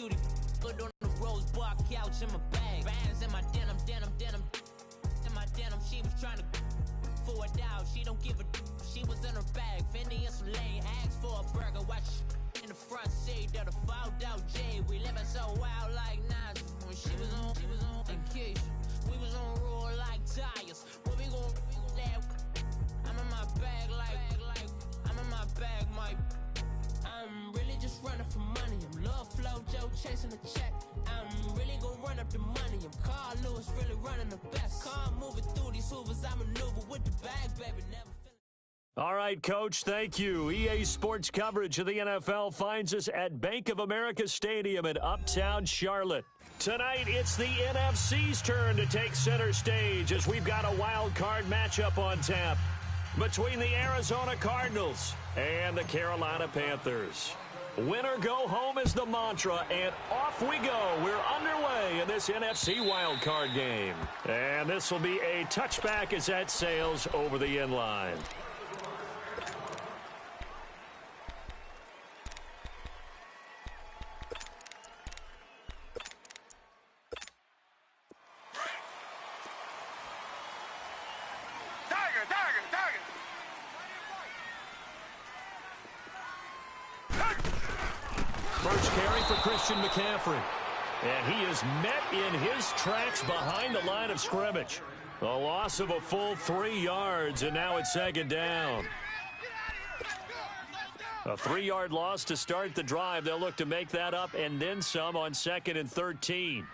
cutie. Good on the rose bar couch in my bag. Bands in my denim. In my denim, she was trying to for it out. She don't give a. She was in her bag. Fendi and some lane. Asked for a burger. Watch in the front seat of the fouled out J. We living so wild like Nas. When she was on vacation. We was on roll like tires. What we gon' that? I'm in my bag like I'm in my bag, Mike. I'm really just running for money. I'm Love Flow Joe chasing the check. I'm really gonna run up the money. I'm Carl Lewis really running the best. Car moving through these hoovers. I maneuver with the bag, baby. Never. All right, Coach, thank you. EA Sports coverage of the NFL finds us at Bank of America Stadium in Uptown Charlotte. Tonight, it's the NFC's turn to take center stage as we've got a wild card matchup on tap between the Arizona Cardinals and the Carolina Panthers. Win or go home is the mantra, and off we go. We're underway in this NFC wild card game. And this will be a touchback as that sails over the end line. First carry for Christian McCaffrey. And he is met in his tracks behind the line of scrimmage. A loss of a full 3 yards, and now it's second down. A 3-yard loss to start the drive. They'll look to make that up and then some on 2nd and 13.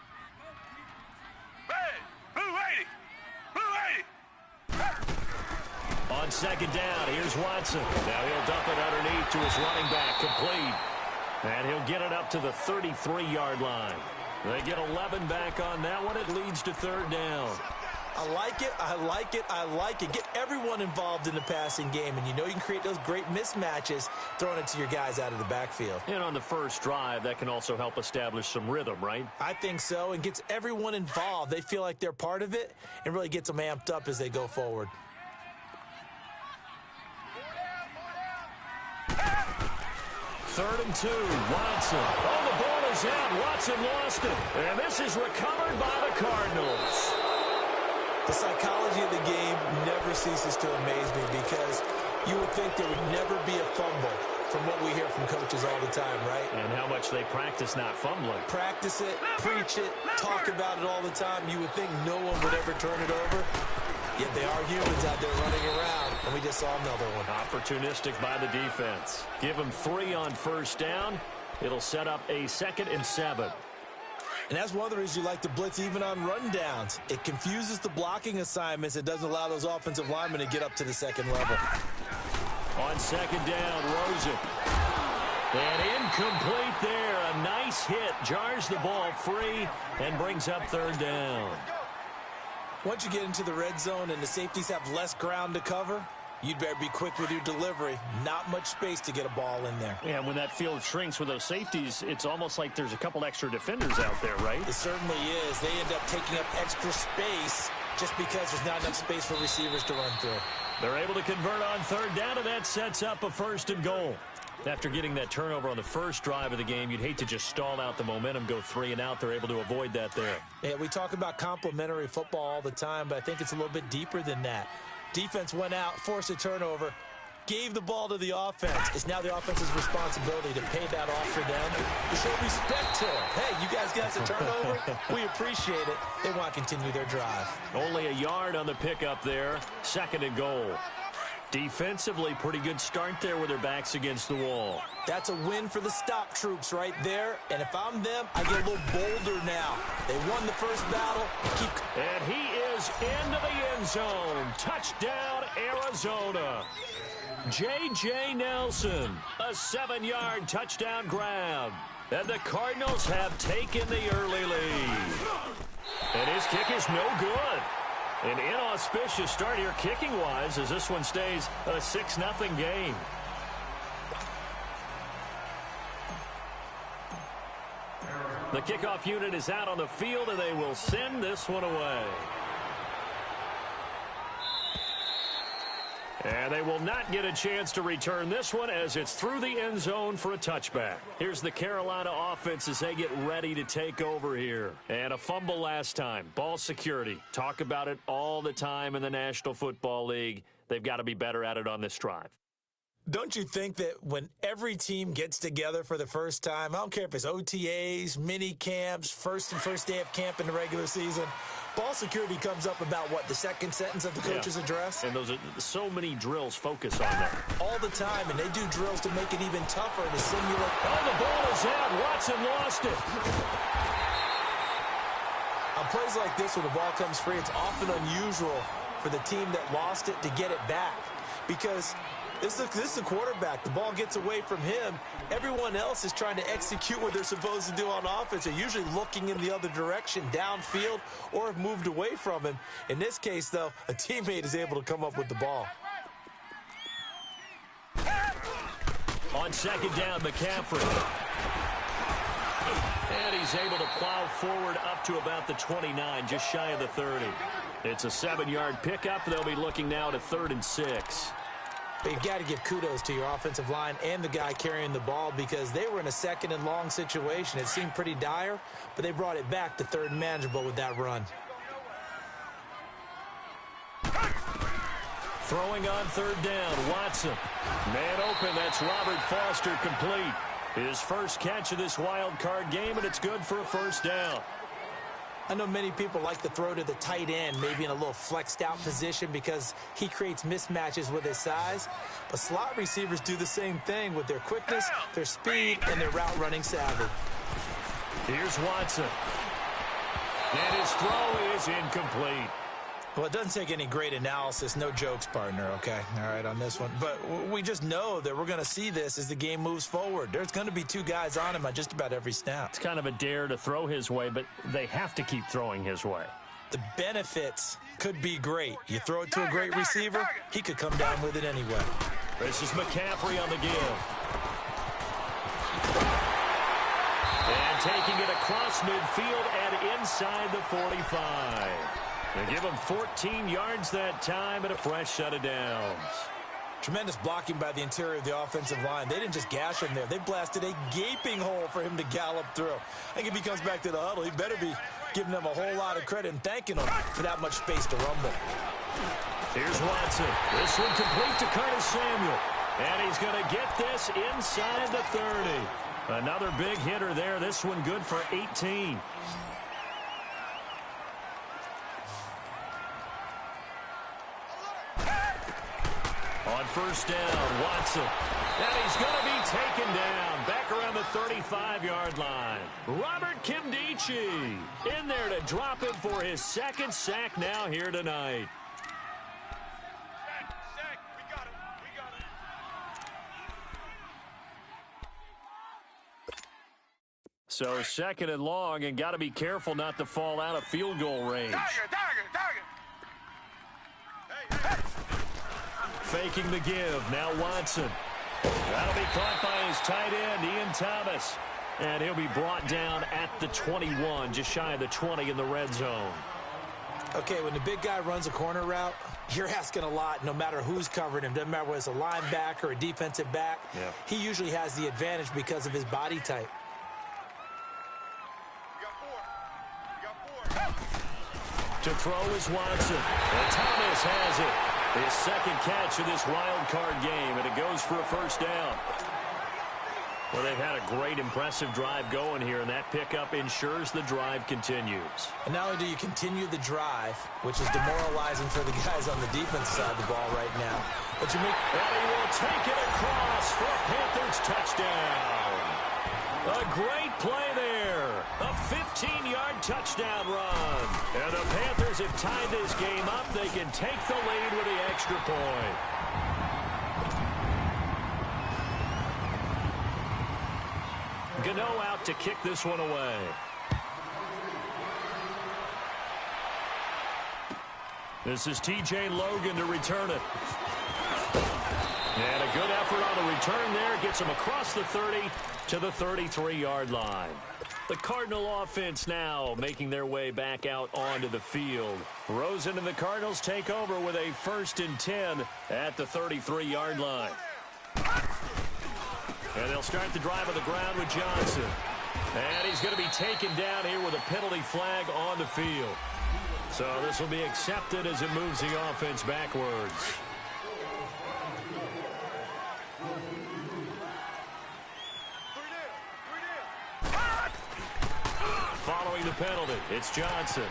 On second down, here's Watson. Now he'll dump it underneath to his running back, complete. And he'll get it up to the 33-yard line. They get 11 back on that one. It leads to third down. I like it. I like it. I like it. Get everyone involved in the passing game, and you know you can create those great mismatches throwing it to your guys out of the backfield. And on the first drive, that can also help establish some rhythm, right? I think so, and gets everyone involved. They feel like they're part of it and really gets them amped up as they go forward. Third and 2, Watson. Oh, the ball is out. Watson lost it. And this is recovered by the Cardinals. The psychology of the game never ceases to amaze me because you would think there would never be a fumble from what we hear from coaches all the time, right? And how much they practice not fumbling. Practice it, preach it, talk about it all the time. You would think no one would ever turn it over. Yet they are humans out there running around, and we just saw another one. Opportunistic by the defense. Give them 3 on first down. It'll set up a 2nd and 7. And that's one of the reasons you like to blitz even on rundowns. It confuses the blocking assignments. It doesn't allow those offensive linemen to get up to the second level. On second down, Rosen. And incomplete there. A nice hit. Jars the ball free and brings up third down. Once you get into the red zone and the safeties have less ground to cover, you'd better be quick with your delivery. Not much space to get a ball in there. Yeah, when that field shrinks with those safeties, it's almost like there's a couple extra defenders out there, right? It certainly is. They end up taking up extra space just because there's not enough space for receivers to run through. They're able to convert on third down, and that sets up a 1st and goal. After getting that turnover on the first drive of the game, you'd hate to just stall out the momentum, go 3 and out. They're able to avoid that there. Yeah, we talk about complementary football all the time, but I think it's a little bit deeper than that. Defense went out, forced a turnover, gave the ball to the offense. It's now the offense's responsibility to pay that off for them, to show respect to them. Hey, you guys got us a turnover. We appreciate it. They want to continue their drive. Only a yard on the pickup there. 2nd and goal. Defensively, pretty good start there with their backs against the wall. That's a win for the stop troops right there. And if I'm them, I get a little bolder now. They won the first battle. And he is into the end zone. Touchdown, Arizona. J.J. Nelson, a 7-yard touchdown grab. And the Cardinals have taken the early lead. And his kick is no good. An inauspicious start here kicking-wise as this one stays a 6-0 game. The kickoff unit is out on the field, and they will send this one away. And they will not get a chance to return this one as it's through the end zone for a touchback. Here's the Carolina offense as they get ready to take over here. And a fumble last time. Ball security. Talk about it all the time in the National Football League. They've got to be better at it on this drive. Don't you think that when every team gets together for the first time, I don't care if it's OTAs, mini camps, first day of camp in the regular season, ball security comes up about what, the second sentence of the coach's address? And those are so many drills focus on that. All the time, and they do drills to make it even tougher to simulate. Oh, the ball is out. Watson lost it. On plays like this, when the ball comes free, it's often unusual for the team that lost it to get it back because this is a quarterback. The ball gets away from him. Everyone else is trying to execute what they're supposed to do on offense. They're usually looking in the other direction, downfield, or have moved away from him. In this case, though, a teammate is able to come up with the ball. On second down, McCaffrey. And he's able to plow forward up to about the 29, just shy of the 30. It's a 7-yard pickup. They'll be looking now to 3rd and 6. But you've got to give kudos to your offensive line and the guy carrying the ball because they were in a 2nd and long situation. It seemed pretty dire, but they brought it back to 3rd and manageable with that run. Throwing on 3rd down, Watson. Man open, that's Robert Foster complete. His first catch of this wild card game, and it's good for a 1st down. I know many people like to throw to the tight end, maybe in a little flexed out position because he creates mismatches with his size. But slot receivers do the same thing with their quickness, their speed, and their route running savvy. Here's Watson. And his throw is incomplete. Well, it doesn't take any great analysis. No jokes, partner, okay? All right, on this one. But we just know that we're going to see this as the game moves forward. There's going to be 2 guys on him on just about every snap. It's kind of a dare to throw his way, but they have to keep throwing his way. The benefits could be great. You throw it to a great receiver, he could come down with it anyway. This is McCaffrey on the give. And taking it across midfield and inside the 45. They give him 14 yards that time and a fresh set of downs. Tremendous blocking by the interior of the offensive line. They didn't just gash him there. They blasted a gaping hole for him to gallop through. I think if he comes back to the huddle, he better be giving them a whole lot of credit and thanking them for that much space to rumble. Here's Watson. This one complete to Curtis Samuel. And he's going to get this inside the 30. Another big hitter there. This one good for 18. On 1st down, Watson. And he's going to be taken down back around the 35-yard line. Robert Kimdichie in there to drop him for his 2nd sack now here tonight. So 2nd and long, and got to be careful not to fall out of field goal range. Faking the give. Now Watson. That'll be caught by his tight end, Ian Thomas. And he'll be brought down at the 21, just shy of the 20 in the red zone. Okay, when the big guy runs a corner route, you're asking a lot no matter who's covering him. Doesn't matter whether it's a linebacker or a defensive back. Yeah. He usually has the advantage because of his body type. To throw is Watson. And Thomas has it. His 2nd catch of this wild card game, and it goes for a 1st down. Well, they've had a great, impressive drive going here, and that pickup ensures the drive continues. And not only do you continue the drive, which is demoralizing for the guys on the defense side of the ball right now, but you make... And he will take it across for a Panthers touchdown. A great play there. A 15-yard touchdown run. And the Panthers have tied this game up. They can take the lead with the extra point. Gano out to kick this one away. This is T.J. Logan to return it. And a good effort on the return there. Gets him across the 30 to the 33-yard line. The Cardinal offense now making their way back out onto the field. Rosen and the Cardinals take over with a 1st and 10 at the 33-yard line. And they'll start the drive on the ground with Johnson. And he's going to be taken down here with a penalty flag on the field. So this will be accepted as it moves the offense backwards. Following the penalty, it's Johnson.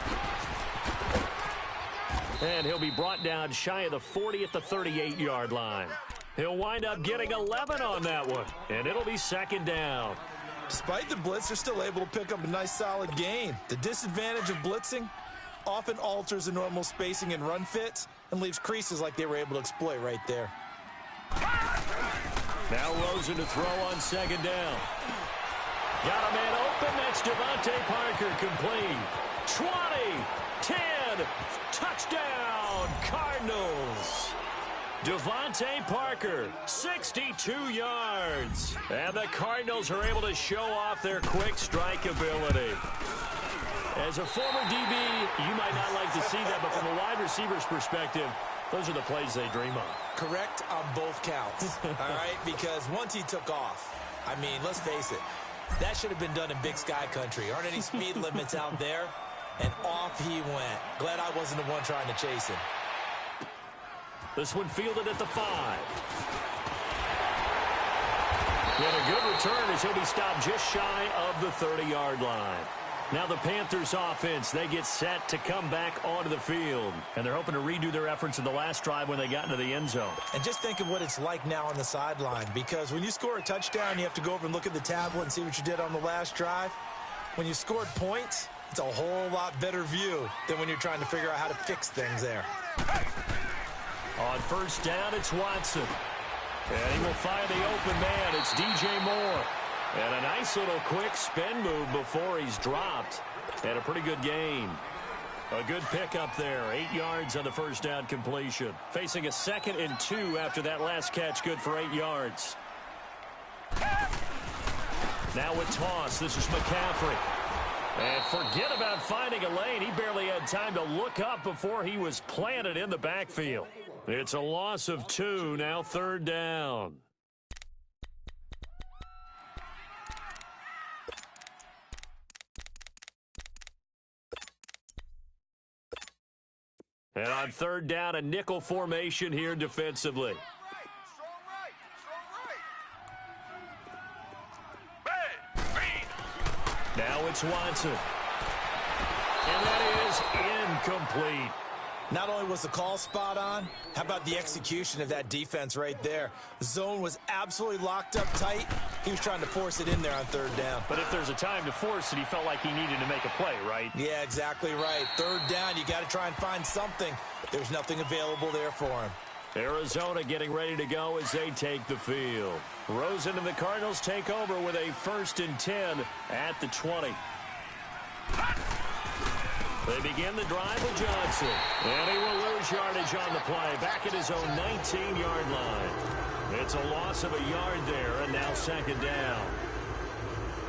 And he'll be brought down shy of the 40 at the 38-yard line. He'll wind up getting 11 on that one, and it'll be 2nd down. Despite the blitz, they're still able to pick up a nice, solid gain. The disadvantage of blitzing often alters the normal spacing and run fits and leaves creases like they were able to exploit right there. Now Rosen to throw on 2nd down. Got a man open. That's Devontae Parker complete. 20, 10, touchdown, Cardinals. Devontae Parker, 62 yards. And the Cardinals are able to show off their quick strike ability. As a former DB, you might not like to see that, but from a wide receiver's perspective, those are the plays they dream of. Correct on both counts, all right? Because once he took off, I mean, let's face it, that should have been done in Big Sky Country. Aren't any speed limits out there? And off he went. Glad I wasn't the one trying to chase him. This one fielded at the 5. And a good return as he'll be stopped just shy of the 30-yard line. Now the Panthers offense, they get set to come back onto the field. And they're hoping to redo their efforts in the last drive when they got into the end zone. And just think of what it's like now on the sideline. Because when you score a touchdown, you have to go over and look at the tablet and see what you did on the last drive. When you scored points, it's a whole lot better view than when you're trying to figure out how to fix things there. On 1st down, it's Watson. And he will find the open man. It's DJ Moore. And a nice little quick spin move before he's dropped. And a pretty good gain. A good pickup there. 8 yards on the 1st down completion. Facing a 2nd and 2 after that last catch. Good for 8 yards. Now with toss, this is McCaffrey. And forget about finding a lane. He barely had time to look up before he was planted in the backfield. It's a loss of 2, now 3rd down. And on 3rd down, a nickel formation here defensively. Now it's Watson. And that is incomplete. Not only was the call spot on, how about the execution of that defense right there? The zone was absolutely locked up tight. He was trying to force it in there on 3rd down. But if there's a time to force it, he felt like he needed to make a play, right? Yeah, exactly right. 3rd down, you got to try and find something. There's nothing available there for him. Arizona getting ready to go as they take the field. Rosen and the Cardinals take over with a 1st and 10 at the 20. They begin the drive with Johnson. And he will lose yardage on the play. Back at his own 19-yard line. It's a loss of a yard there, and now 2nd down.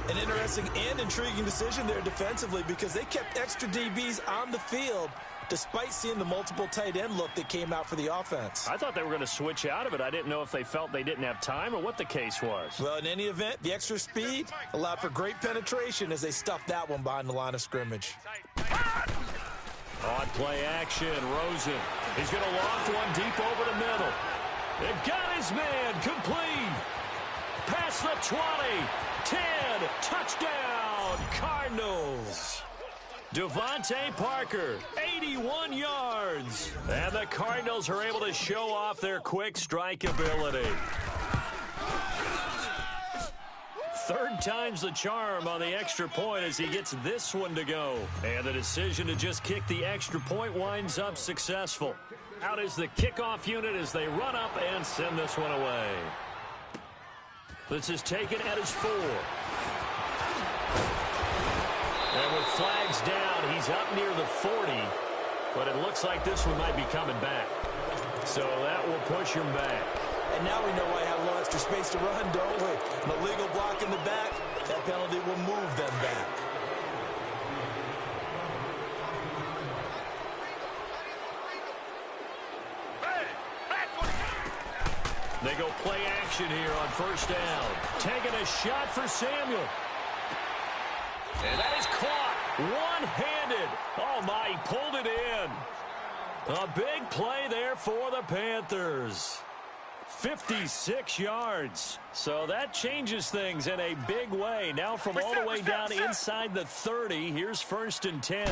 An interesting and intriguing decision there defensively because they kept extra DBs on the field despite seeing the multiple tight end look that came out for the offense. I thought they were going to switch out of it. I didn't know if they felt they didn't have time or what the case was. Well, in any event, the extra speed allowed for great penetration as they stuffed that one behind the line of scrimmage. On play action, Rosen. He's going to loft one deep over the middle. They've got his man complete. Past the 20, 10, touchdown, Cardinals. Devontae Parker, 81 yards. And the Cardinals are able to show off their quick strike ability. 3rd time's the charm on the extra point as he gets this one to go. And the decision to just kick the extra point winds up successful. Out is the kickoff unit as they run up and send this one away. This is taken at his 4. And with flags down, he's up near the 40. But it looks like this one might be coming back. So that will push him back. And now we know why I have a little extra space to run, don't we? An illegal block in the back, that penalty will move them back. motion here on first down. Taking a shot for Samuel. And that is caught one-handed. Oh, my, he pulled it in. A big play there for the Panthers. 56 yards. So that changes things in a big way. Now from all the way down inside the 30, here's 1st and 10.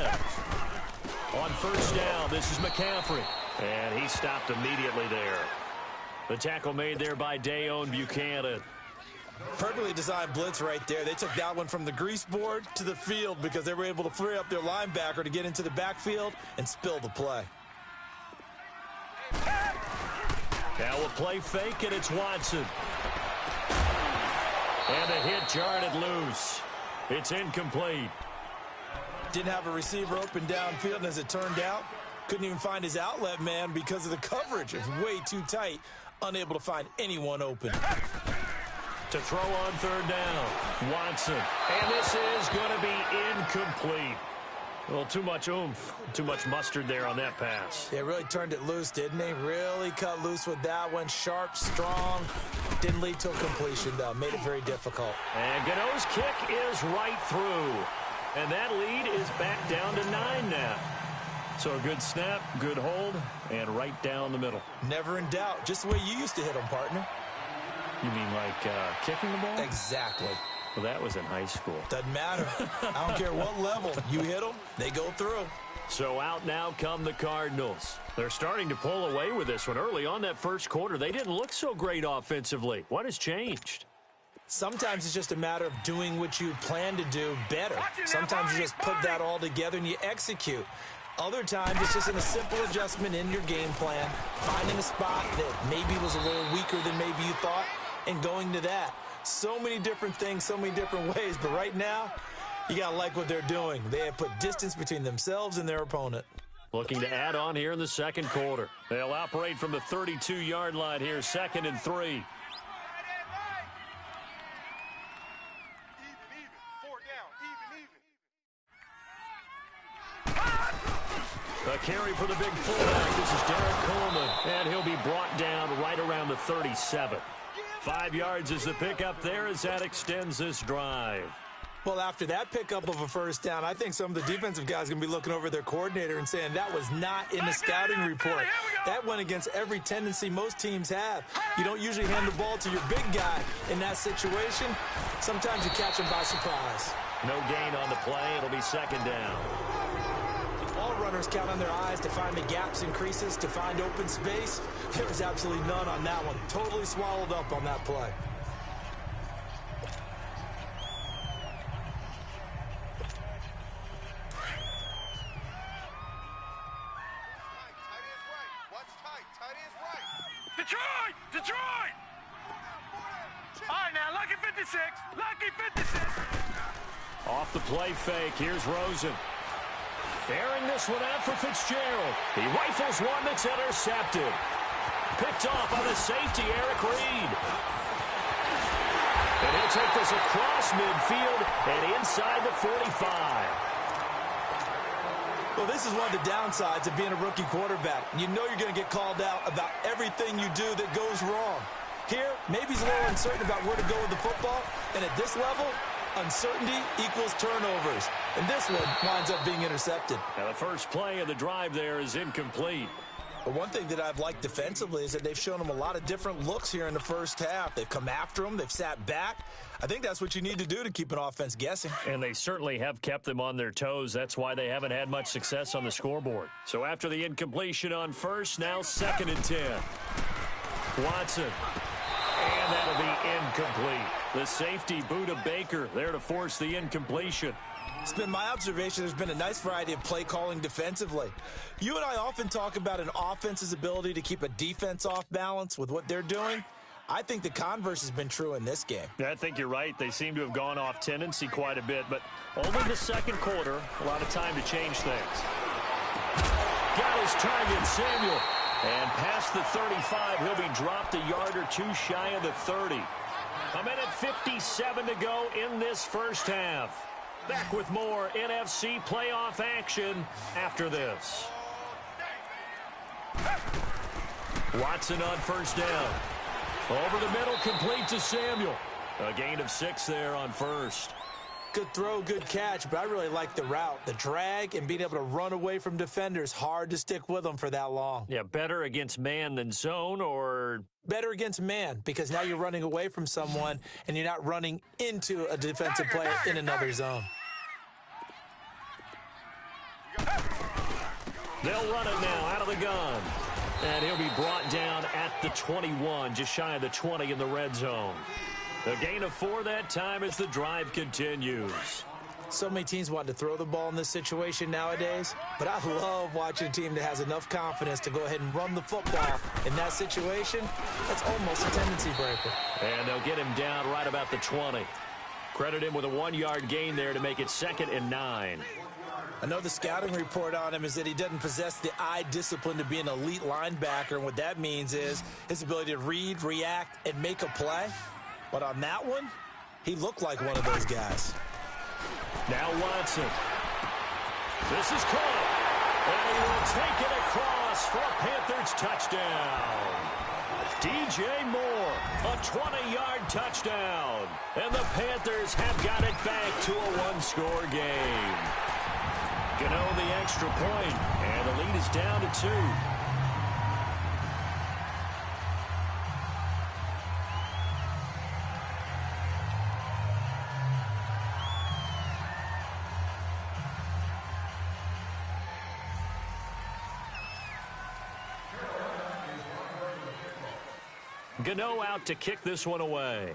On first down, this is McCaffrey. And he stopped immediately there. The tackle made there by Dayon Buchanan. Perfectly designed blitz right there. They took that one from the grease board to the field because they were able to free up their linebacker to get into the backfield and spill the play. Now we'll play fake, and it's Watson. And a hit jarred it loose. It's incomplete. Didn't have a receiver open downfield, and as it turned out, couldn't even find his outlet man because of the coverage. It was way too tight, unable to find anyone open. To throw on 3rd down, Watson. And this is going to be incomplete. Well, too much oomph, too much mustard there on that pass. They really turned it loose, didn't they? Really cut loose with that one. Sharp, strong. Didn't lead to a completion, though. Made it very difficult. And Gano's kick is right through. And that lead is back down to 9 now. So a good snap, good hold, and right down the middle. Never in doubt. Just the way you used to hit them, partner. You mean like kicking the ball? Exactly. Well, that was in high school. Doesn't matter. I don't care what level. You hit them, they go through. So out now come the Cardinals. They're starting to pull away with this one. Early on that first quarter, they didn't look so great offensively. What has changed? Sometimes it's just a matter of doing what you plan to do better. Sometimes you just put that all together and you execute. Other times, it's just in a simple adjustment in your game plan, finding a spot that maybe was a little weaker than maybe you thought, and going to that. So many different things, so many different ways, but right now, you got to like what they're doing. They have put distance between themselves and their opponent. Looking to add on here in the second quarter. They'll operate from the 32-yard line here, 2nd and 3. A carry for the big fullback. This is Derek Coleman, and he'll be brought down right around the 37. 5 yards is the pickup there as that extends this drive. Well, after that pickup of a first down, I think some of the defensive guys are going to be looking over their coordinator and saying that was not in the scouting report. That went against every tendency most teams have. You don't usually hand the ball to your big guy in that situation. Sometimes you catch him by surprise. No gain on the play. It'll be 2nd down. All runners count on their eyes to find the gaps and creases, to find open space. There was absolutely none on that one. Totally swallowed up on that play. Detroit! All right, now, lucky 56. Lucky 56. Off the play fake. Here's Rosen. Airing this one out for Fitzgerald. He rifles one that's intercepted. Picked off by the safety, Eric Reed. And he'll take this across midfield and inside the 45. Well, this is one of the downsides of being a rookie quarterback. You know you're going to get called out about everything you do that goes wrong. Here, maybe he's a little uncertain about where to go with the football, and at this level, uncertainty equals turnovers. And this one winds up being intercepted. Now, the first play of the drive there is incomplete. But one thing that I've liked defensively is that they've shown them a lot of different looks here in the first half. They've come after them. They've sat back. I think that's what you need to do to keep an offense guessing. And they certainly have kept them on their toes. That's why they haven't had much success on the scoreboard. So after the incompletion on first, now 2nd and 10. Watson. And that'll be incomplete. The safety, Buda Baker, there to force the incompletion. It's been my observation there's been a nice variety of play calling defensively. You and I often talk about an offense's ability to keep a defense off balance with what they're doing. I think the converse has been true in this game. Yeah, I think you're right. They seem to have gone off tendency quite a bit, but only the second quarter, a lot of time to change things. Got his target, Samuel. And past the 35, he'll be dropped a yard or two shy of the 30. A minute 57 to go in this first half. Back with more NFC playoff action after this. Watson on first down. Over the middle, complete to Samuel. A gain of 6 there on first. Good throw, good catch, but I really like the route. The drag and being able to run away from defenders, hard to stick with them for that long. Yeah, better against man than zone, or? Better against man, because now you're running away from someone and you're not running into a defensive player in another zone. They'll run it now out of the gun. And he'll be brought down at the 21, just shy of the 20 in the red zone. A gain of 4 that time as the drive continues. So many teams want to throw the ball in this situation nowadays, but I love watching a team that has enough confidence to go ahead and run the football. In that situation, that's almost a tendency breaker. And they'll get him down right about the 20. Credit him with a 1-yard gain there to make it 2nd and 9. I know the scouting report on him is that he doesn't possess the eye discipline to be an elite linebacker, and what that means is his ability to read, react, and make a play. But on that one, he looked like one of those guys. Now Watson. This is caught. And he will take it across for a Panthers touchdown. DJ Moore, a 20-yard touchdown. And the Panthers have got it back to a 1-score game. Gano the extra point, and the lead is down to 2. Gano out to kick this one away.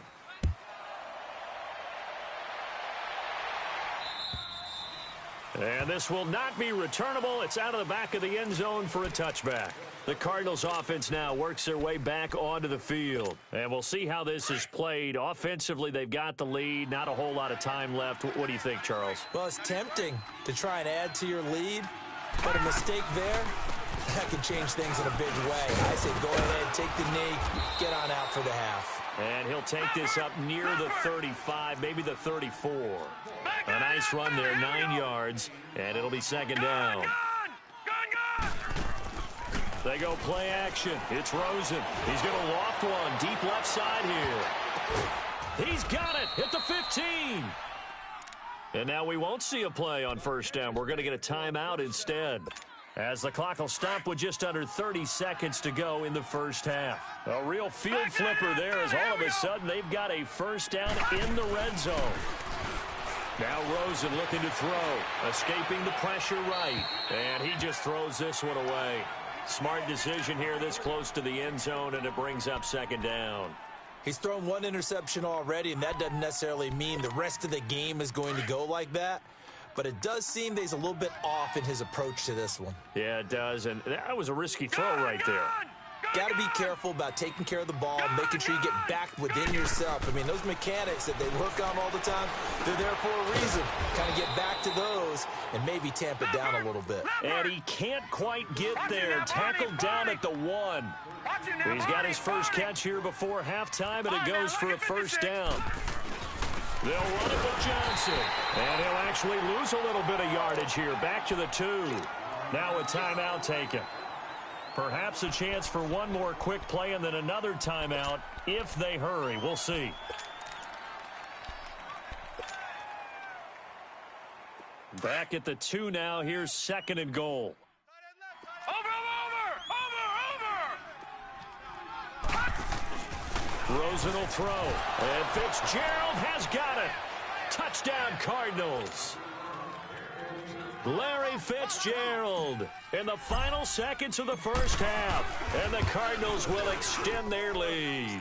And this will not be returnable. It's out of the back of the end zone for a touchback. The Cardinals offense now works their way back onto the field. And we'll see how this is played. Offensively, they've got the lead. Not a whole lot of time left. What do you think, Charles? Well, it's tempting to try and add to your lead, but a mistake there, that can change things in a big way. I say go ahead, take the knee, get on out for the half. And he'll take this up near the 35, maybe the 34. A nice run there, 9 yards, and it'll be 2nd down. They go play action. It's Rosen. He's going to loft one deep left side here. He's got it at the 15. And now we won't see a play on 1st down. We're going to get a timeout instead, as the clock will stop with just under 30 seconds to go in the 1st half. A real field flipper there, as all of a sudden they've got a 1st down in the red zone. Now Rosen looking to throw, escaping the pressure right, and he just throws this one away. Smart decision here this close to the end zone, and it brings up 2nd down. He's thrown 1 interception already, and that doesn't necessarily mean the rest of the game is going to go like that. But it does seem that he's a little bit off in his approach to this one. Yeah, it does, and that was a risky throw right there. Got to be careful about taking care of the ball, making sure you get back within yourself. I mean, those mechanics that they work on all the time, they're there for a reason. Kind of get back to those and maybe tamp it down a little bit. And he can't quite get there. Tackled down at the 1. He's got his first catch here before halftime, and it goes for a 1st down. They'll run it with Johnson, and he'll actually lose a little bit of yardage here. Back to the 2. Now a timeout taken. Perhaps a chance for one more quick play and then another timeout if they hurry. We'll see. Back at the 2 now. Here's 2nd and goal. Rosen will throw, and Fitzgerald has got it. Touchdown, Cardinals. Larry Fitzgerald in the final seconds of the 1st half, and the Cardinals will extend their lead.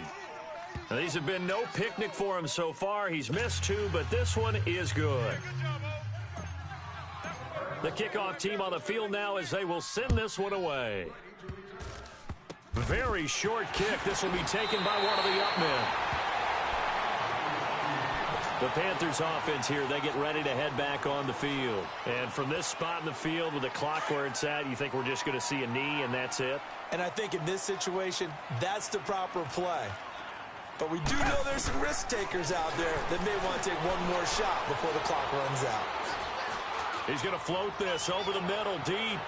Now, these have been no picnic for him so far. He's missed 2, but this one is good. The kickoff team on the field now as they will send this one away. Very short kick. This will be taken by one of the up men. The Panthers offense here, they get ready to head back on the field. And from this spot in the field with the clock where it's at, you think we're just going to see a knee and that's it? And I think in this situation, that's the proper play. But we do know there's some risk takers out there that may want to take one more shot before the clock runs out. He's going to float this over the middle, deep.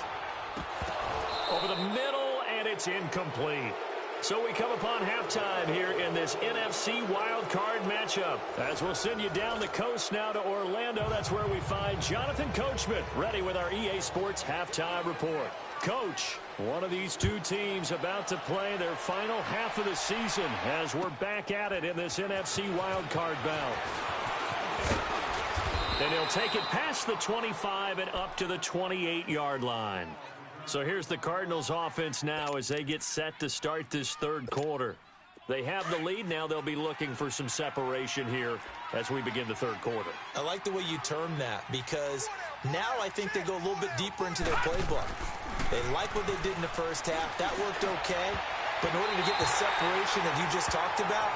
Over the middle, and it's incomplete. So we come upon halftime here in this NFC wildcard matchup. As we'll send you down the coast now to Orlando, that's where we find Jonathan Coachman ready with our EA Sports halftime report. Coach, one of these two teams about to play their final half of the season as we're back at it in this NFC wildcard bout. And he'll take it past the 25 and up to the 28-yard line. So here's the Cardinals offense now as they get set to start this third quarter. They have the lead. Now they'll be looking for some separation here as we begin the third quarter. I like the way you term that because now I think they go a little bit deeper into their playbook. They like what they did in the first half. That worked okay. But in order to get the separation that you just talked about,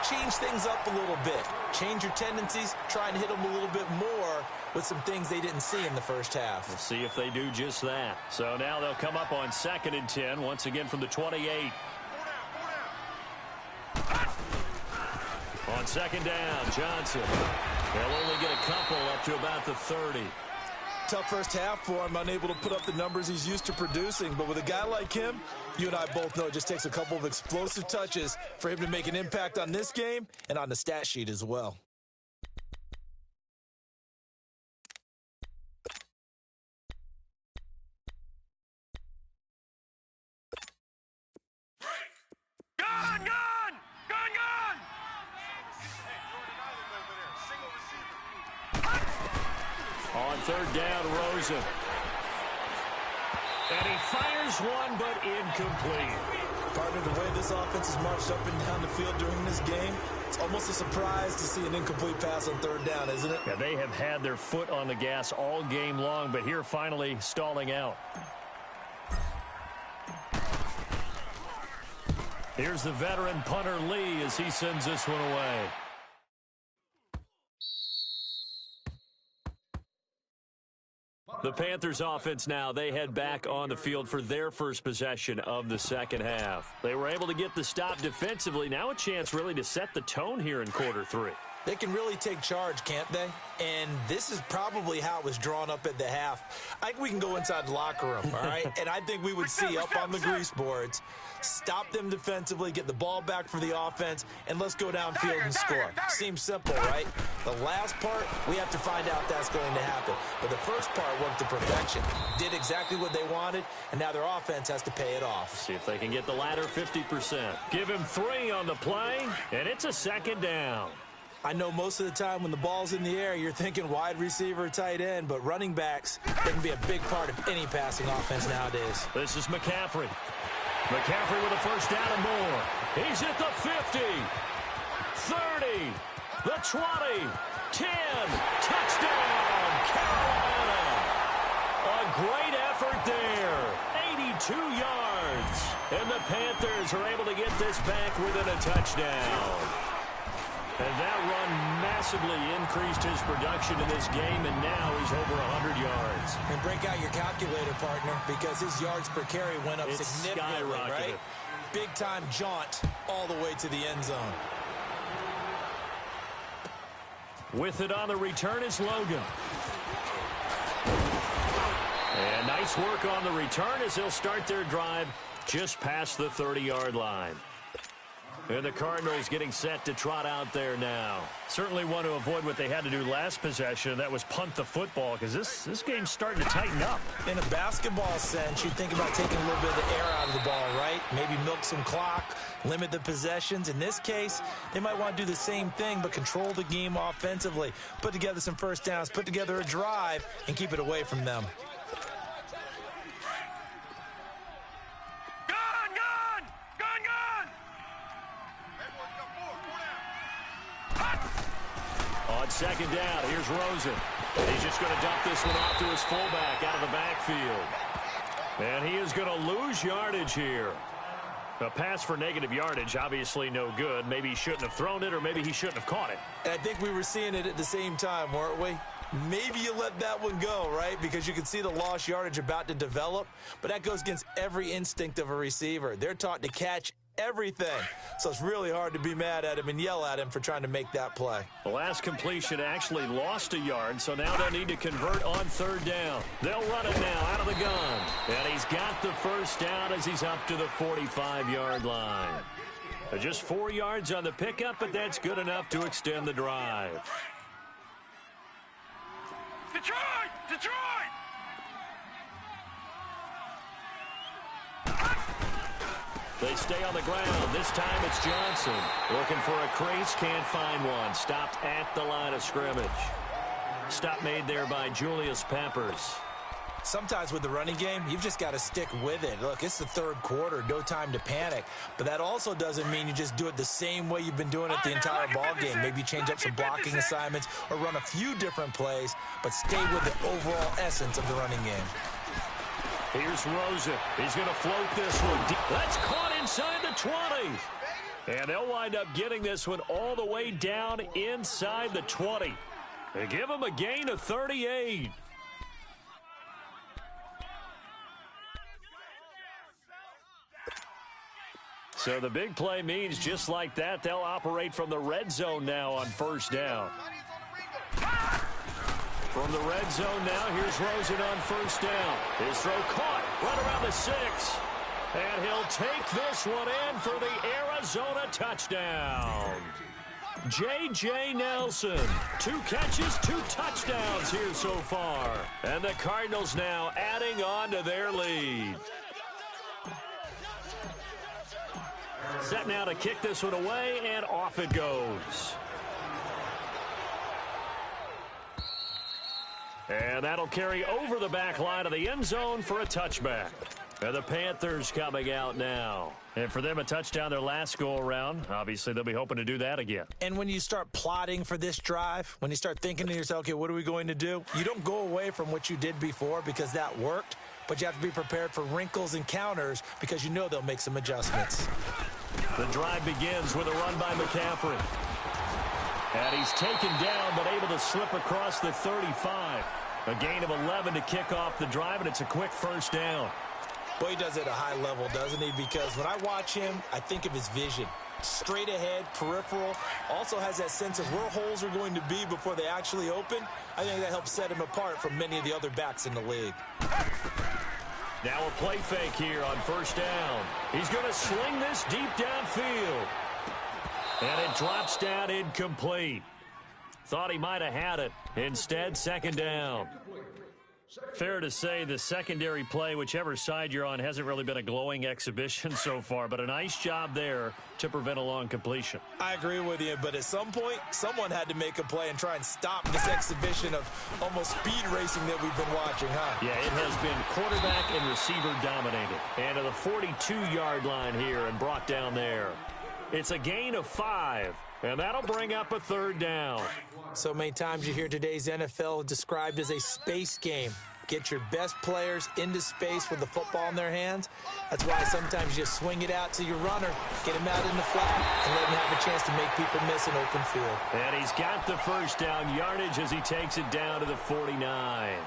change things up a little bit. Change your tendencies. Try and hit them a little bit more with some things they didn't see in the first half. We'll see if they do just that. So now they'll come up on 2nd and 10, once again from the 28. On 2nd down, Johnson. They'll only get a couple up to about the 30. Tough first half for him, unable to put up the numbers he's used to producing. But with a guy like him, you and I both know it just takes a couple of explosive touches for him to make an impact on this game and on the stat sheet as well. Gun! Gun! Gun! Gun! On 3rd down, Rosen. And he fires one, but incomplete. Partner, the way this offense has marched up and down the field during this game, it's almost a surprise to see an incomplete pass on 3rd down, isn't it? Yeah, they have had their foot on the gas all game long, but here finally stalling out. Here's the veteran punter Lee as he sends this one away. The Panthers offense now, they head back on the field for their first possession of the second half. They were able to get the stop defensively. Now a chance really to set the tone here in quarter 3. They can really take charge, can't they? And this is probably how it was drawn up at the half. I think we can go inside the locker room, all right? And I think we would see up on the grease boards, stop them defensively, get the ball back for the offense, and let's go downfield and score. Seems simple, right? The last part, we have to find out that's going to happen. But the first part worked to perfection. Did exactly what they wanted, and now their offense has to pay it off. See if they can get the latter 50%. Give him 3 on the play, and it's a 2nd down. I know most of the time when the ball's in the air, you're thinking wide receiver, tight end, but running backs, they can be a big part of any passing offense nowadays. This is McCaffrey. McCaffrey with a 1st down and more. He's at the 50, 30, the 20, 10. Touchdown, Carolina. A great effort there. 82 yards. And the Panthers are able to get this back within a touchdown. And that run massively increased his production in this game, and now he's over 100 yards. And break out your calculator, partner, because his yards per carry went up significantly, right? Big-time jaunt all the way to the end zone. With it on the return is Logan. And nice work on the return as they'll start their drive just past the 30-yard line. And the Cardinals getting set to trot out there now. Certainly want to avoid what they had to do last possession, that was punt the football, because this game's starting to tighten up. In a basketball sense, you think about taking a little bit of the air out of the ball, right? Maybe milk some clock, limit the possessions. In this case, they might want to do the same thing, but control the game offensively. Put together some 1st downs, put together a drive, and keep it away from them. On 2nd down, here's Rosen. He's just going to dump this one off to his fullback out of the backfield. And he is going to lose yardage here. A pass for negative yardage, obviously no good. Maybe he shouldn't have thrown it, or maybe he shouldn't have caught it. And I think we were seeing it at the same time, weren't we? Maybe you let that one go, right? Because you can see the lost yardage about to develop. But that goes against every instinct of a receiver. They're taught to catch everything. So it's really hard to be mad at him and yell at him for trying to make that play. The last completion actually lost a yard, so now they'll need to convert on third down. They'll run it now out of the gun. And he's got the first down as he's up to the 45-yard line. Just 4 yards on the pickup, but that's good enough to extend the drive. Detroit! Detroit! They stay on the ground. This time it's Johnson. Looking for a crease, can't find one. Stopped at the line of scrimmage. Stop made there by Julius Peppers. Sometimes with the running game, you've just got to stick with it. Look, it's the third quarter, no time to panic. But that also doesn't mean you just do it the same way you've been doing it the entire ball game. Maybe change up some blocking assignments or run a few different plays, but stay with the overall essence of the running game. Here's Rosen. He's going to float this one. That's caught inside the 20. And they'll wind up getting this one all the way down inside the 20. They give him a gain of 38. So the big play means just like that, they'll operate from the red zone now on first down. From the red zone now, here's Rosen on first down. His throw caught right around the 6. And he'll take this one in for the Arizona touchdown. J.J. Nelson, 2 catches, 2 touchdowns here so far. And the Cardinals now adding on to their lead. Set now to kick this one away, and off it goes. And that'll carry over the back line of the end zone for a touchback. And the Panthers coming out now. And for them, a touchdown their last go-around. Obviously, they'll be hoping to do that again. And when you start plotting for this drive, when you start thinking to yourself, okay, what are we going to do? You don't go away from what you did before because that worked, but you have to be prepared for wrinkles and counters because you know they'll make some adjustments. The drive begins with a run by McCaffrey. And he's taken down, but able to slip across the 35. A gain of 11 to kick off the drive, and it's a quick first down. Boy, he does it at a high level, doesn't he? Because when I watch him, I think of his vision. Straight ahead, peripheral. Also has that sense of where holes are going to be before they actually open. I think that helps set him apart from many of the other backs in the league. Now a play fake here on first down. He's going to sling this deep downfield. And it drops down incomplete. Thought he might have had it. Instead, second down. Fair to say the secondary play, whichever side you're on, hasn't really been a glowing exhibition so far, but a nice job there to prevent a long completion. I agree with you, but at some point, someone had to make a play and try and stop this exhibition of almost speed racing that we've been watching, huh? Yeah, it has been quarterback and receiver dominated. And to the 42-yard line here and brought down there. It's a gain of 5, and that'll bring up a third down. So many times you hear today's NFL described as a space game. Get your best players into space with the football in their hands. That's why sometimes you just swing it out to your runner, get him out in the flat, and let him have a chance to make people miss an open field. And he's got the first down yardage as he takes it down to the 49.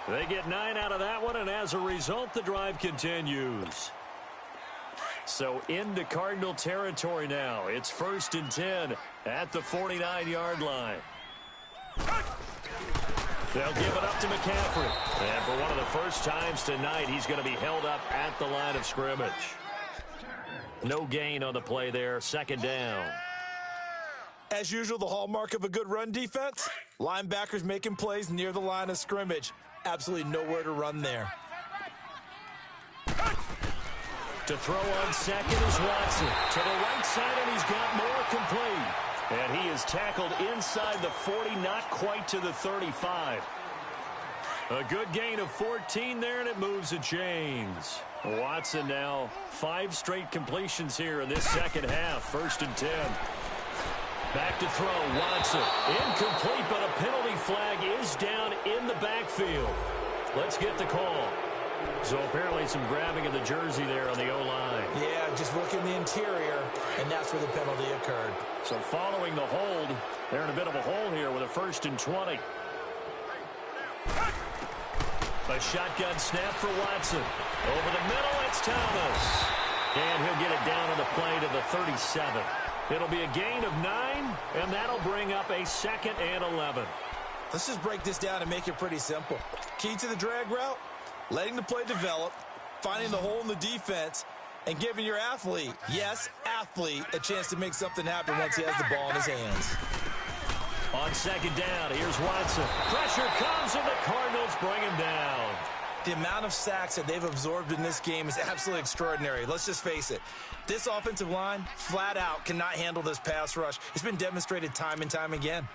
They get 9 out of that one, and as a result, the drive continues. So into Cardinal territory now. It's 1st and 10 at the 49-yard line. They'll give it up to McCaffrey. And for one of the first times tonight, he's going to be held up at the line of scrimmage. No gain on the play there. Second down. As usual, the hallmark of a good run defense, linebackers making plays near the line of scrimmage. Absolutely nowhere to run there. To throw on second is Watson. To the right side, and he's got more complete. And he is tackled inside the 40, not quite to the 35. A good gain of 14 there, and it moves the chains. Watson now 5 straight completions here in this second half. 1st and 10. Back to throw, Watson. Incomplete, but a penalty flag is down in the backfield. Let's get the call. So apparently some grabbing of the jersey there on the O-line. Yeah, just look in the interior, and that's where the penalty occurred. So following the hold, they're in a bit of a hole here with a 1st and 20. A shotgun snap for Watson. Over the middle, it's Thomas. And he'll get it down on the play to the 37. It'll be a gain of 9, and that'll bring up a 2nd and 11. Let's just break this down and make it pretty simple. Key to the drag route, letting the play develop, finding the hole in the defense, and giving your athlete, yes, athlete, a chance to make something happen once he has the ball in his hands. On 2nd down, here's Watson. Pressure comes, and the Cardinals bring him down. The amount of sacks that they've absorbed in this game is absolutely extraordinary. Let's just face it. This offensive line, flat out, cannot handle this pass rush. It's been demonstrated time and time again.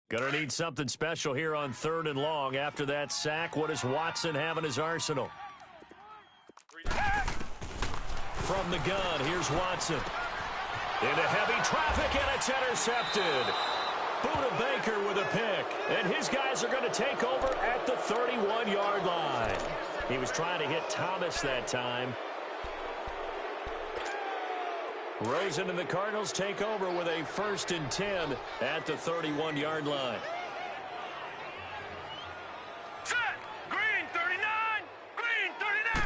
Gonna need something special here on 3rd and long. After that sack, what does Watson have in his arsenal? From the gun, here's Watson. Into heavy traffic, and it's intercepted. Buda Baker with a pick, and his guys are going to take over at the 31-yard line. He was trying to hit Thomas that time. Rosen and the Cardinals take over with a 1st and 10 at the 31-yard line. Set! Green 39! Green 39!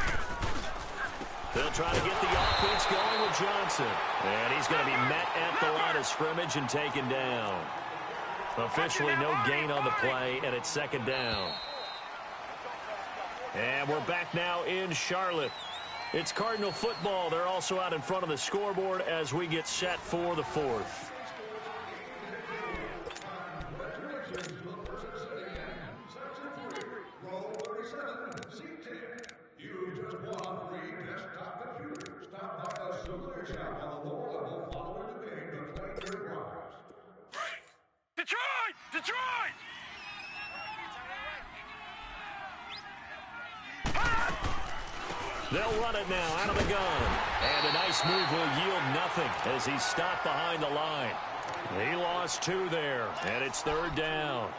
They'll try to get the offense going with Johnson. And he's going to be met at the line of scrimmage and taken down. Officially no gain on the play, and it's 2nd down. And we're back now in Charlotte. It's Cardinal football. They're also out in front of the scoreboard as we get set for the 4th. Detroit! Detroit! They'll run it now out of the gun. And a nice move will yield nothing as he's stopped behind the line. He lost 2 there, and it's 3rd down.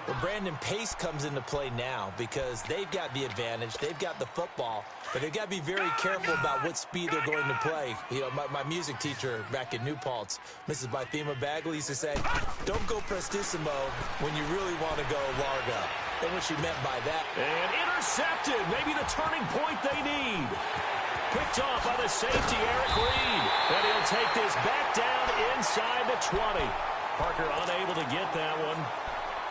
Well, Brandon, pace comes into play now because they've got the advantage. They've got the football, but they've got to be very careful about what speed they're going to play. You know, my music teacher back in New Paltz, Mrs. Bythema Bagley, used to say, don't go prestissimo when you really want to go largo. And what she meant by that. And intercepted, maybe the turning point they need. Picked off by the safety, Eric Reed. And he'll take this back down inside the 20. Parker unable to get that one.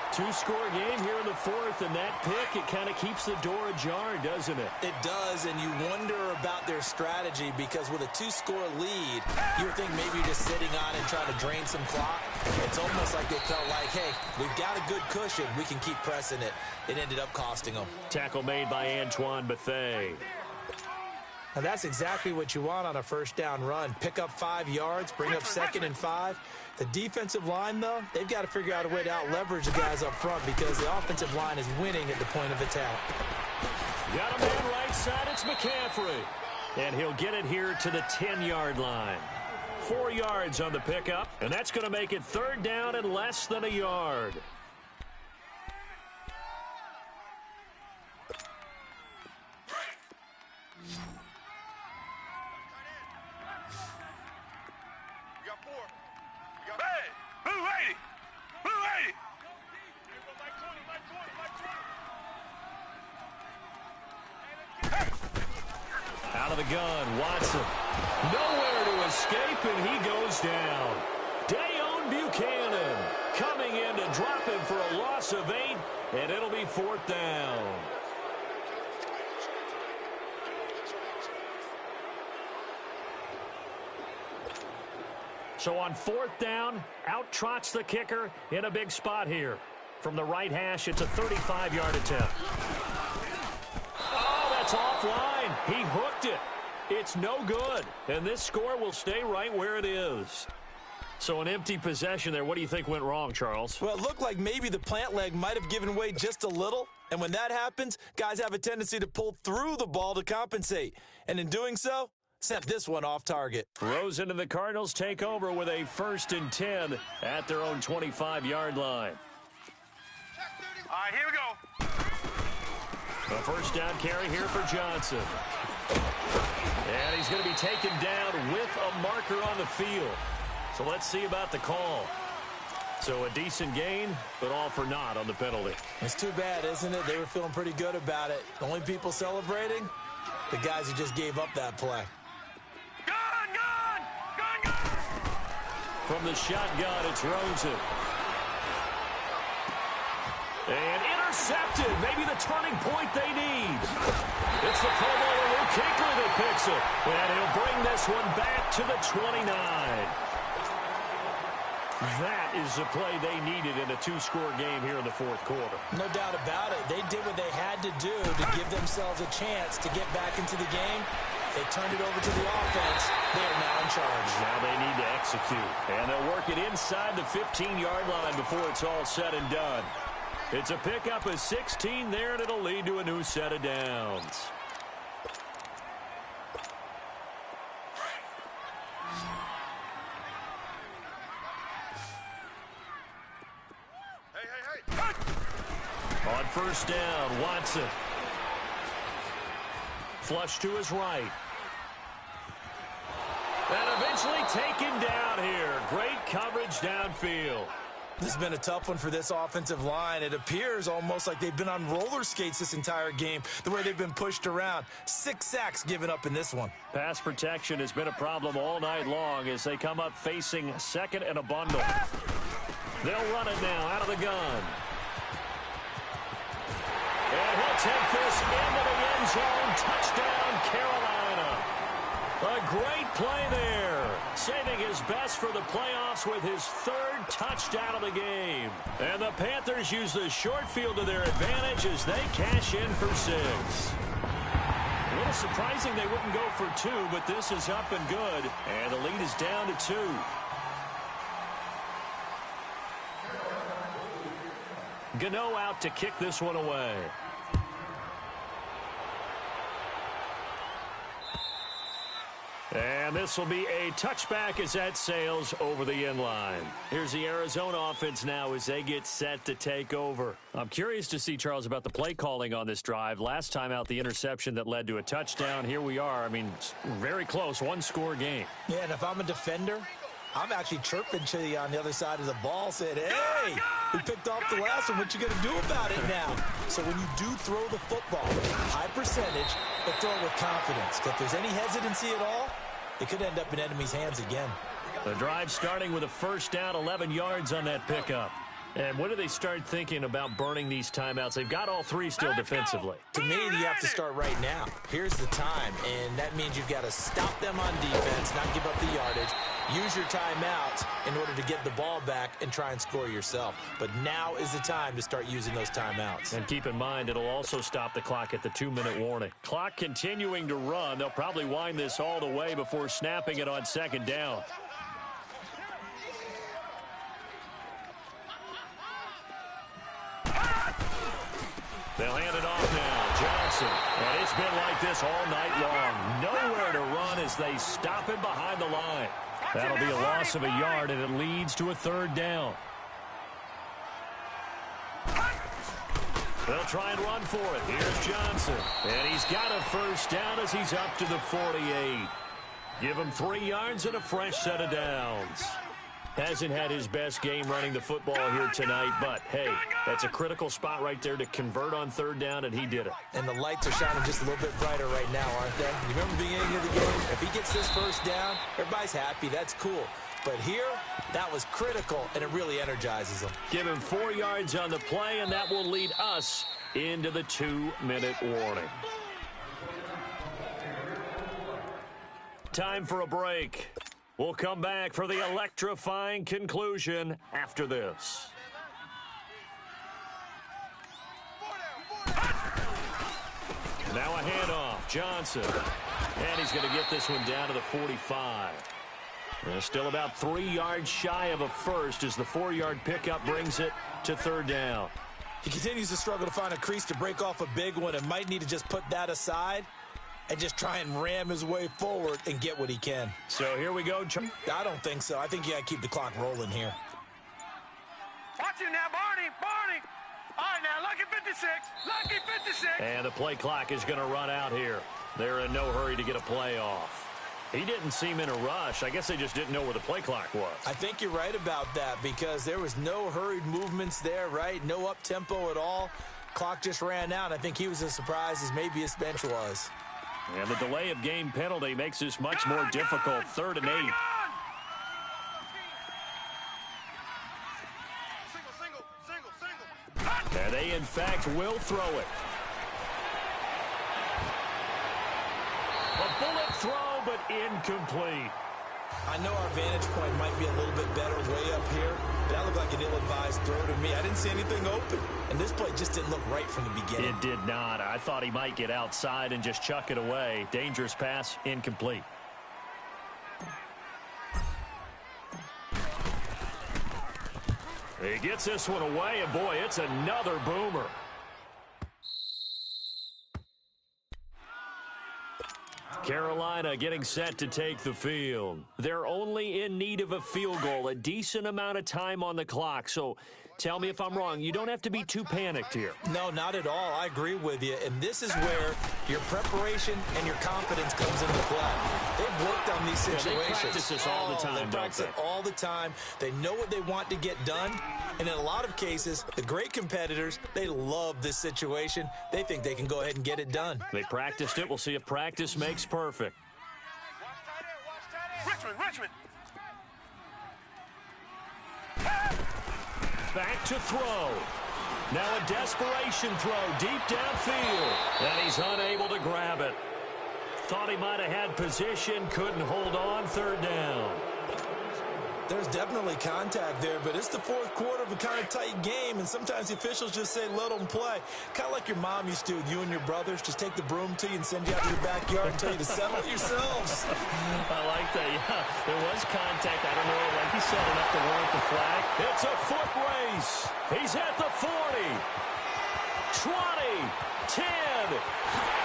2-score game here in the 4th, and that pick, it kind of keeps the door ajar, doesn't it? It does, and you wonder about their strategy because with a 2-score lead, you would think maybe you're just sitting on it trying to drain some clock. It's almost like they felt like, hey, we've got a good cushion. We can keep pressing it. It ended up costing them. Tackle made by Antoine Bethea. And that's exactly what you want on a 1st down run. Pick up 5 yards, bring up 2nd and 5. The defensive line, though, they've got to figure out a way to out-leverage the guys up front because the offensive line is winning at the point of attack. Got a man right side, it's McCaffrey. And he'll get it here to the 10-yard line. 4 yards on the pickup, and that's going to make it 3rd down and less than a yard. Out of the gun, Watson. Nowhere to escape, and he goes down. Dayon Buchanan coming in to drop him for a loss of 8, and it'll be 4th down. So on 4th down, out trots the kicker in a big spot here. From the right hash, it's a 35-yard attempt. Oh, that's offline. He hooked it. It's no good. And this score will stay right where it is. So an empty possession there. What do you think went wrong, Charles? Well, it looked like maybe the plant leg might have given way just a little. And when that happens, guys have a tendency to pull through the ball to compensate. And in doing so, sent this one off target. Rosen and the Cardinals take over with a 1st and 10 at their own 25-yard line. All right, here we go. A 1st down carry here for Johnson. And he's going to be taken down with a marker on the field. So let's see about the call. So a decent gain, but all for naught on the penalty. It's too bad, isn't it? They were feeling pretty good about it. The only people celebrating, the guys who just gave up that play. Gun! From the shotgun, it's Rosen. And intercepted. Maybe the turning point they need. It's the Pro Bowler Luke Kuechly that picks it. And he'll bring this one back to the 29. That is the play they needed in a two-score game here in the fourth quarter. No doubt about it. They did what they had to do to give themselves a chance to get back into the game. They turned it over to the offense. They are now in charge. Now they need to execute. And they'll work it inside the 15-yard line before it's all said and done. It's a pickup of 16 there, and it'll lead to a new set of downs. Hey! On first down, Watson. Flush to his right. And eventually taken down here. Great coverage downfield. This has been a tough one for this offensive line. It appears almost like they've been on roller skates this entire game, the way they've been pushed around. 6 sacks given up in this one. Pass protection has been a problem all night long as they come up facing second and a bundle. They'll run it now out of the gun. And he'll take this into the end zone. Touchdown, Carolina. A great play there. Saving his best for the playoffs with his 3rd touchdown of the game. And the Panthers use the short field to their advantage as they cash in for 6. A little surprising they wouldn't go for 2, but this is up and good. And the lead is down to 2. Gano out to kick this one away. And this will be a touchback as that sails over the end line. Here's the Arizona offense now as they get set to take over. I'm curious to see, Charles, about the play calling on this drive. Last time out, the interception that led to a touchdown. Here we are. I mean, very close, one-score game. Yeah, and if I'm a defender, I'm actually chirping to you on the other side of the ball, saying, hey, we picked off the last one. What you going to do about it now? So when you do throw the football, high percentage, but throw it with confidence. If there's any hesitancy at all, it could end up in enemy's hands again. The drive starting with a first down, 11 yards on that pickup. And when do they start thinking about burning these timeouts? They've got all 3 still defensively. To me, you have to start right now. Here's the time, and that means you've got to stop them on defense, not give up the yardage. Use your timeouts in order to get the ball back and try and score yourself. But now is the time to start using those timeouts. And keep in mind, it'll also stop the clock at the 2-minute warning. Clock continuing to run. They'll probably wind this all the way before snapping it on second down. They'll hand it off now. Johnson. And it's been like this all night long. Nowhere to run as they stop him behind the line. That'll be a loss of a yard, and it leads to a 3rd down. They'll try and run for it. Here's Johnson. And he's got a first down as he's up to the 48. Give him 3 yards and a fresh set of downs. Hasn't had his best game running the football here tonight, but, hey, that's a critical spot right there to convert on 3rd down, and he did it. And the lights are shining just a little bit brighter right now, aren't they? You remember the beginning of the game? If he gets this first down, everybody's happy. That's cool. But here, that was critical, and it really energizes them. Give him 4 yards on the play, and that will lead us into the 2-minute warning. Time for a break. We'll come back for the electrifying conclusion after this. Now a handoff. Johnson. And he's going to get this one down to the 45. And still about 3 yards shy of a first as the 4-yard pickup brings it to 3rd down. He continues to struggle to find a crease to break off a big one and might need to just put that aside and just try and ram his way forward and get what he can. So here we go. I don't think so. I think you got to keep the clock rolling here. Watch him now, Barney. All right, now, lucky 56. Lucky 56. And the play clock is going to run out here. They're in no hurry to get a play off. He didn't seem in a rush. I guess they just didn't know where the play clock was. I think you're right about that because there was no hurried movements there, right? No up-tempo at all. Clock just ran out. I think he was as surprised as maybe his bench was. And the delay of game penalty makes this much more difficult. 3rd and 8. And they, in fact, will throw it. A bullet throw, but incomplete. I know our vantage point might be a little bit better way up here, but that looked like an ill-advised throw to me. I didn't see anything open, and this play just didn't look right from the beginning. It did not. I thought he might get outside and just chuck it away. Dangerous pass, incomplete. He gets this one away, and boy, it's another boomer. Carolina getting set to take the field. They're only in need of a field goal, a decent amount of time on the clock. So tell me if I'm wrong. You don't have to be too panicked here. No, not at all. I agree with you. And this is where your preparation and your confidence comes into play. They've worked on these situations. Yeah, they practice this all the time, They practice it all the time. They know what they want to get done. And in a lot of cases, the great competitors, they love this situation. They think they can go ahead and get it done. They practiced it. We'll see if practice makes perfect. Richmond. Back to throw. Now a desperation throw deep downfield. And he's unable to grab it. Thought he might have had position, couldn't hold on. 3rd down. There's definitely contact there, but it's the 4th quarter of a kind of tight game, and sometimes the officials just say, let them play. Kind of like your mom used to with you and your brothers. Just take the broom to you and send you out to the backyard and tell you to settle yourselves. I like that, yeah. There was contact. I don't know, like he said, enough to warrant the flag. It's a foot race. He's at the 40. 20. 10.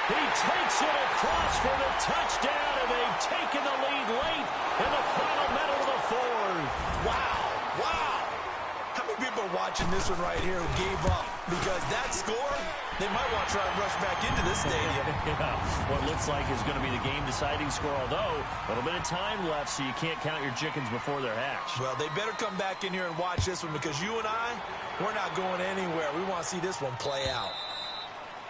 He takes it across for the touchdown, and they've taken the lead late in the final minute of the 4th. Wow. How many people are watching this one right here who gave up? Because that score, they might want to try and rush back into this stadium. Yeah, what looks like is going to be the game-deciding score, although a little bit of time left, so you can't count your chickens before they're hatched. Well, they better come back in here and watch this one because you and I, we're not going anywhere. We want to see this one play out.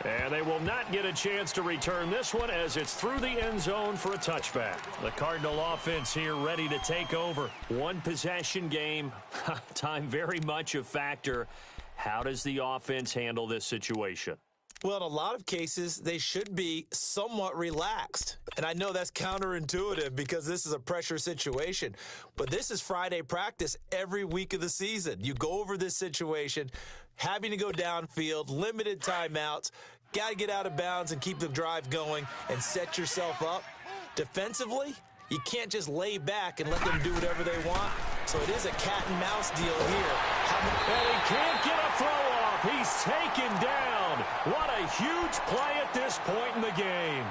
And they will not get a chance to return this one as it's through the end zone for a touchback. The Cardinal offense here ready to take over. One possession game. Time very much a factor. How does the offense handle this situation? Well, in a lot of cases, they should be somewhat relaxed. And I know that's counterintuitive because this is a pressure situation. But this is Friday practice every week of the season. You go over this situation, having to go downfield, limited timeouts, got to get out of bounds and keep the drive going and set yourself up. Defensively, you can't just lay back and let them do whatever they want. So it is a cat and mouse deal here. And he can't get a throw off. He's taken down. What a huge play at this point in the game.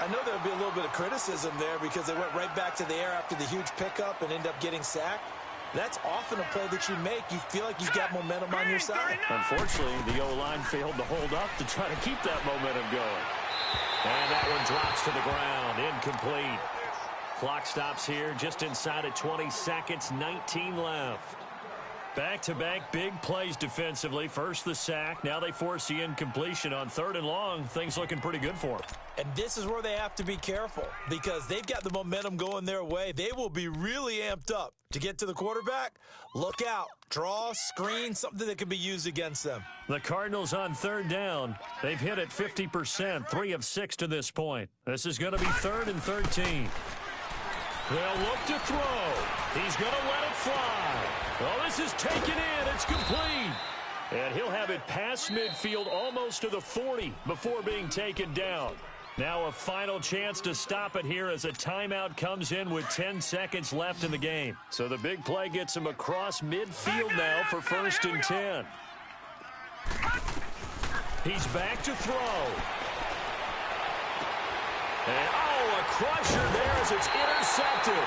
I know there'll be a little bit of criticism there because they went right back to the air after the huge pickup and end up getting sacked. That's often a play that you make. You feel like you've got momentum on your side. Unfortunately, the O-line failed to hold up to try to keep that momentum going. And that one drops to the ground. Incomplete. Clock stops here just inside of 20 seconds. 19 left. Back-to-back big plays defensively. First the sack. Now they force the incompletion on 3rd and long. Things looking pretty good for them. And this is where they have to be careful because they've got the momentum going their way. They will be really amped up to get to the quarterback. Look out. Draw, screen, something that can be used against them. The Cardinals on 3rd down. They've hit it 50%, 3 of 6 to this point. This is going to be 3rd and 13. They'll look to throw. He's going to let it fly. Well, this is taken in. It's complete. And he'll have it past midfield almost to the 40 before being taken down. Now a final chance to stop it here as a timeout comes in with 10 seconds left in the game. So the big play gets him across midfield now for 1st and 10. He's back to throw. And, a crusher there as it's intercepted.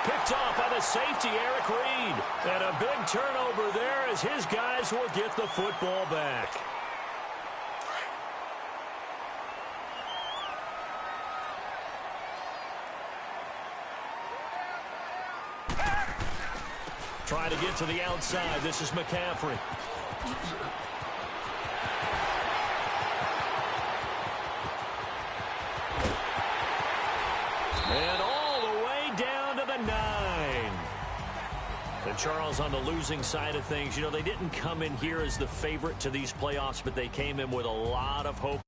Picked off by the safety, Eric Reed. And a big turnover there as his guys will get the football back. Try to get to the outside. This is McCaffrey. And all the way down to the 9. And Charles, on the losing side of things, you know, they didn't come in here as the favorite to these playoffs, but they came in with a lot of hope